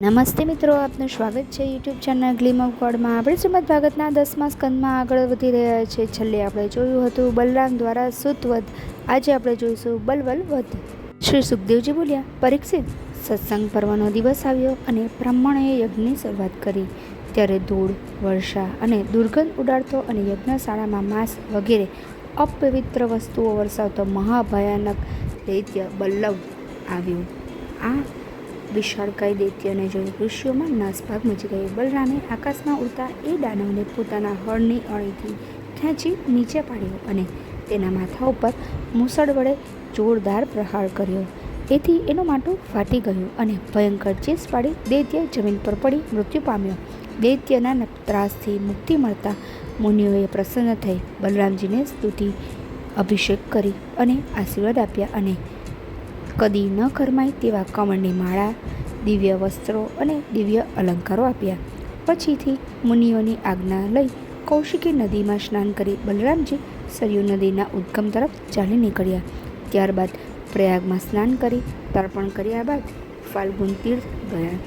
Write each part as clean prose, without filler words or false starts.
નમસ્તે મિત્રો, આપનું સ્વાગત છે યુટ્યુબ ચેનલ ગ્લીમ ઓફ ગોડમાં. આપણે શ્રીમદ ભાગવતના 10મા સ્કંદમાં આગળ વધી રહ્યા છીએ. છેલ્લે આપણે જોયું હતું બલરામ દ્વારા સુતવધ. આજે આપણે જોઈશું બલવલ વધ. શ્રી સુખદેવજી બોલ્યા, પરીક્ષિત, સત્સંગ પર્વનો દિવસ આવ્યો અને બ્રાહ્મણોએ યજ્ઞની શરૂઆત કરી. ત્યારે ધૂળ, વર્ષા અને દુર્ગંધ ઉડાડતો અને યજ્ઞશાળામાં માંસ વગેરે અપવિત્ર વસ્તુઓ વરસાવતો મહાભયાનક દૈત્ય બલ્લવ આવ્યો. આ વિશાળકાય દૈત્યને જોઈ ઋષિઓમાં નાસભાગ મચી ગયો. બલરામે આકાશમાં ઉડતા એ દાનવને પોતાના હળની અણીથી ખેંચી નીચે પાડ્યો અને તેના માથા ઉપર મૂસળ વડે જોરદાર પ્રહાર કર્યો. એથી એનું માટું ફાટી ગયું અને ભયંકર ચીસ પાડી દૈત્ય જમીન પર પડી મૃત્યુ પામ્યો. દૈત્યના ત્રાસથી મુક્તિ મળતા મુનિઓએ પ્રસન્ન થઈ બલરામજીને સ્તુતિ અભિષેક કરી અને આશીર્વાદ આપ્યા અને કદી ન કરમાય તેવા કમળની માળા, દિવ્ય વસ્ત્રો અને દિવ્ય અલંકારો આપ્યા. પછીથી મુનિઓની આજ્ઞા લઈ કૌશિકી નદીમાં સ્નાન કરી બલરામજી સરયુ નદીના ઉદ્ગમ તરફ ચાલી નીકળ્યા. ત્યારબાદ પ્રયાગમાં સ્નાન કરી તર્પણ કર્યા બાદ ફાલ્ગુન તીર્થ ગયા.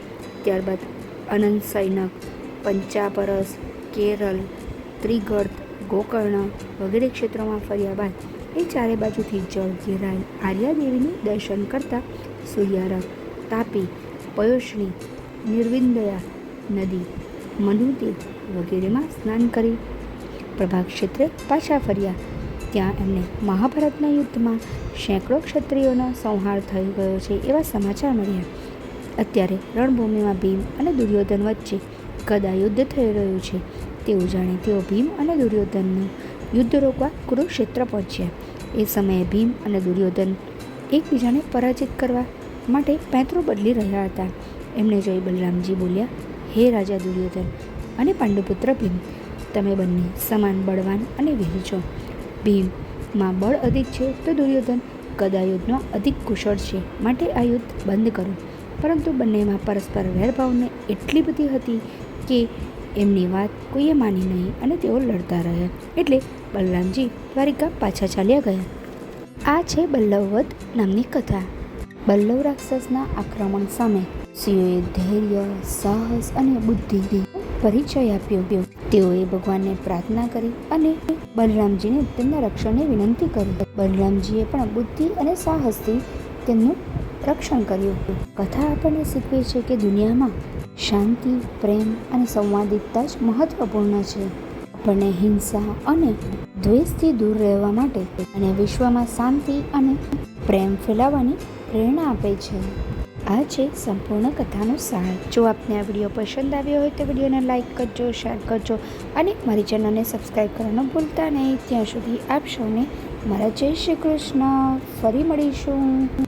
ત્યારબાદ અનંત સૈનક, પંચાપરસ, કેરળ, ત્રિગર્ત, ગોકર્ણ વગેરે ક્ષેત્રોમાં ફર્યા બાદ એ ચારે બાજુથી જળ ઘેરાઈ આર્યાદેવીની દર્શન કરતા સૂર્યારક, તાપી, પયોષ્ણી, નિર્વિંદયા નદી, મનુતીર્થ વગેરેમાં સ્નાન કરી પ્રભાગ ક્ષેત્રે પાછા ફર્યા. ત્યાં એમને મહાભારતના યુદ્ધમાં સેંકડો ક્ષત્રિયોનો સંહાર થઈ ગયો છે એવા સમાચાર મળ્યા. અત્યારે રણભૂમિમાં ભીમ અને દુર્યોધન વચ્ચે ગદા યુદ્ધ થઈ રહ્યું છે તેવું જાણી તેઓ ભીમ અને દુર્યોધનનું યુદ્ધ રોકવા કુરુક્ષેત્ર પહોંચ્યા. એ સમયે ભીમ અને દુર્યોધન એકબીજાને પરાજિત કરવા માટે પેંતરો બદલી રહ્યા હતા. એમને જોઈ બલરામજી બોલ્યા, હે રાજા દુર્યોધન અને પાંડુપુત્ર ભીમ, તમે બંને સમાન બળવાન અને વીર છો. ભીમમાં બળ અધિક છે તો દુર્યોધન ગદાયુદ્ધનો અધિક કુશળ છે, માટે આ યુદ્ધ બંધ કરો. પરંતુ બંનેમાં પરસ્પર વેરભાવને એટલી બધી હતી કે એમની વાત કોઈએ માની નહીં અને તેઓ લડતા રહ્યા. એટલે બલરામજી દ્વારિકા પાછા ચાલ્યા ગયા. આ છે બલ્લવવધ નામની કથા. બલ્લવ રાક્ષસના આક્રમણ સામે ઋષિઓએ ધૈર્ય, સાહસ અને બુદ્ધિથી પરિચય આપ્યો. તેઓએ ભગવાનને પ્રાર્થના કરી અને બલરામજીને તેમના રક્ષણની વિનંતી કરી. બલરામજીએ પણ બુદ્ધિ અને સાહસથી તેમનું રક્ષણ કર્યું. કથા આપણને શીખવે છે કે દુનિયામાં શાંતિ, પ્રેમ અને સંવાદિતતા જ મહત્વપૂર્ણ છે. આપણને હિંસા અને દ્વેષથી દૂર રહેવા માટે અને વિશ્વમાં શાંતિ અને પ્રેમ ફેલાવવાની પ્રેરણા આપે છે. આ છે સંપૂર્ણ કથાનો સાર. જો આપને આ વિડીયો પસંદ આવ્યો હોય તો વિડીયોને લાઇક કરજો, શેર કરજો અને મારી ચેનલને સબસ્ક્રાઈબ કરવાનું ભૂલતા નહીં. ત્યાં સુધી આપ સૌને મારા જય શ્રી કૃષ્ણ. ફરી મળીશું.